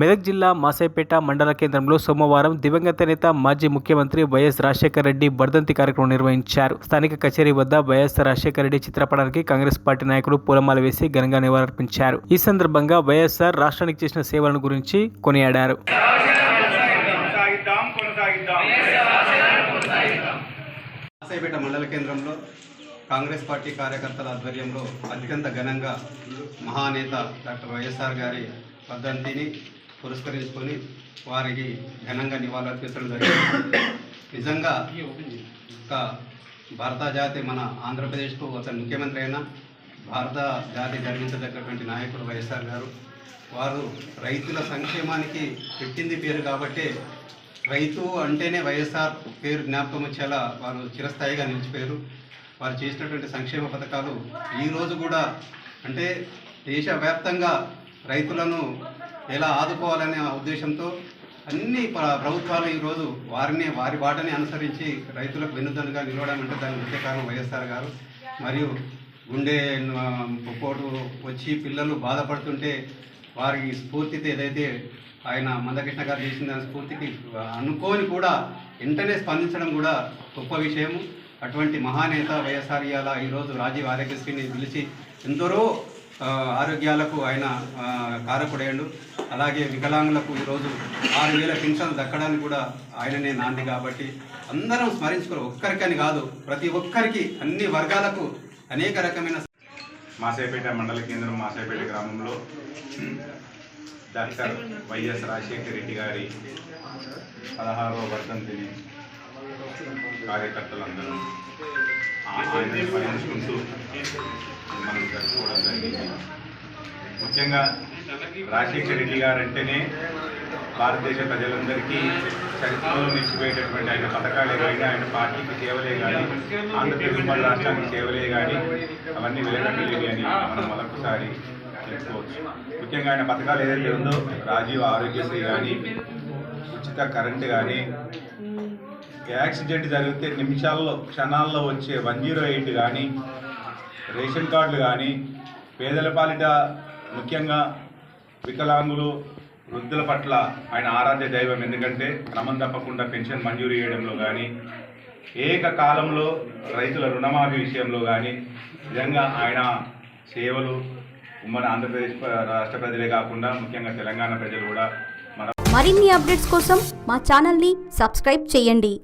మెదక్ జిల్లా మాసైపేట మండల కేంద్రంలో సోమవారం దివంగత నేత మాజీ ముఖ్యమంత్రి వైఎస్ రాజశేఖర రెడ్డి వర్ధంతి కార్యక్రమం నిర్వహించారు. స్థానిక కచేరీ వద్ద వైఎస్ రాజశేఖర రెడ్డి చిత్రపటానికి కాంగ్రెస్ పార్టీ నాయకులు పూలమాల వేసి ఘనంగా నివాళులర్పించారు. ఈ సందర్భంగా వైఎస్ఆర్ రాష్ట్రానికి చేసిన సేవలను గురించి కొనియాడారు. మాసైపేట మండల కేంద్రంలో కాంగ్రెస్ పార్టీ కార్యకర్తల ఆధ్వర్యంలో అత్యంత ఘనంగా మహానేత డాక్టర్ వైఎస్ఆర్ గారి వర్ధంతిని పురస్కరించుకొని వారికి ఘనంగా నివాళులర్పించడం జరిగింది. నిజంగా ఒక భారత జాతి మన ఆంధ్రప్రదేశ్కు అతను ముఖ్యమంత్రి అయిన భారత జాతి గర్వించదగ్గటువంటి నాయకుడు వైఎస్ఆర్ గారు. వారు రైతుల సంక్షేమానికి పెట్టింది పేరు కాబట్టే రైతు అంటేనే వైఎస్ఆర్ పేరు జ్ఞాపకం వచ్చేలా వారు చిరస్థాయిగా నిలిచిపోయారు. వారు చేసినటువంటి సంక్షేమ పథకాలు ఈరోజు కూడా అంటే దేశవ్యాప్తంగా రైతులను ఎలా ఆదుకోవాలనే ఉద్దేశంతో అన్ని ప్రభుత్వాలు ఈరోజు వారి బాటని అనుసరించి రైతులకు వెన్నుదన్నుగా నిలవడం దాని ముఖ్య కారణం వైఎస్ఆర్ గారు. మరియు గుండె పోటు వచ్చి పిల్లలు బాధపడుతుంటే వారికి స్ఫూర్తితో ఏదైతే ఆయన మందకృష్ణ గారు చేసిన దాని స్ఫూర్తికి అనుకోని కూడా వెంటనే స్పందించడం కూడా గొప్ప విషయము. అటువంటి మహానేత వైఎస్ఆర్ ఇయాల ఈరోజు రాజీవ్ ఆరోగ్యశ్రీని పిలిచి ఎందరో ఆరోగ్యాలకు ఆయన కారకుడయ్యాడు. అలాగే వికలాంగులకు ఈరోజు 6,000 పెన్షన్లు దక్కడానికి కూడా ఆయననే నాంది. కాబట్టి అందరం స్మరించుకోరు, ఒక్కరికని కాదు ప్రతి ఒక్కరికి అన్ని వర్గాలకు అనేక రకమైన. మాసైపేట మండల కేంద్రం మాసైపేట గ్రామంలో డాక్టర్ వైఎస్ రాజశేఖర రెడ్డి గారి 16వ వర్ధంతిని కార్యకర్తలందరూ ఆయన స్మరించుకుంటూ మనం జరుపుకోవడం జరిగింది. ముఖ్యంగా రాజశేఖర రెడ్డి గారు అంటేనే భారతదేశ ప్రజలందరికీ చరిత్రలో నిలిచిపోయేటటువంటి ఆయన పథకాలే కానీ, ఆయన పార్టీకి సేవలే కానీ, ఆంధ్రప్రదేశ్ ఉమ్మడి రాష్ట్రానికి సేవలే కానీ అవన్నీ వెలకట్టలేవి అని మనం మరొకసారి చెప్పుకోవచ్చు. ముఖ్యంగా ఆయన పథకాలు ఏదైతే ఉందో రాజీవ్ ఆరోగ్యశ్రీ కానీ, ఉచిత కరెంటు కానీ, యాక్సిడెంట్ జరిగితే నిమిషాల్లో క్షణాల్లో వచ్చే 108 కానీ, రేషన్ కార్డులు కానీ, పేదల పాలిట ముఖ్యంగా వికలాంగులు వృద్ధుల పట్ల ఆయన ఆరాధ్య దైవం. ఎందుకంటే క్రమం తప్పకుండా పెన్షన్ మంజూరు చేయడంలో కానీ, ఏకకాలంలో రైతుల రుణమాఫీ విషయంలో కానీ నిజంగా ఆయన సేవలు ఉమ్మడి ఆంధ్రప్రదేశ్ రాష్ట్ర ప్రజలే కాకుండా ముఖ్యంగా తెలంగాణ ప్రజలు కూడా. మరిన్ని అప్డేట్స్ కోసం మా ఛానల్ని సబ్స్క్రైబ్ చేయండి.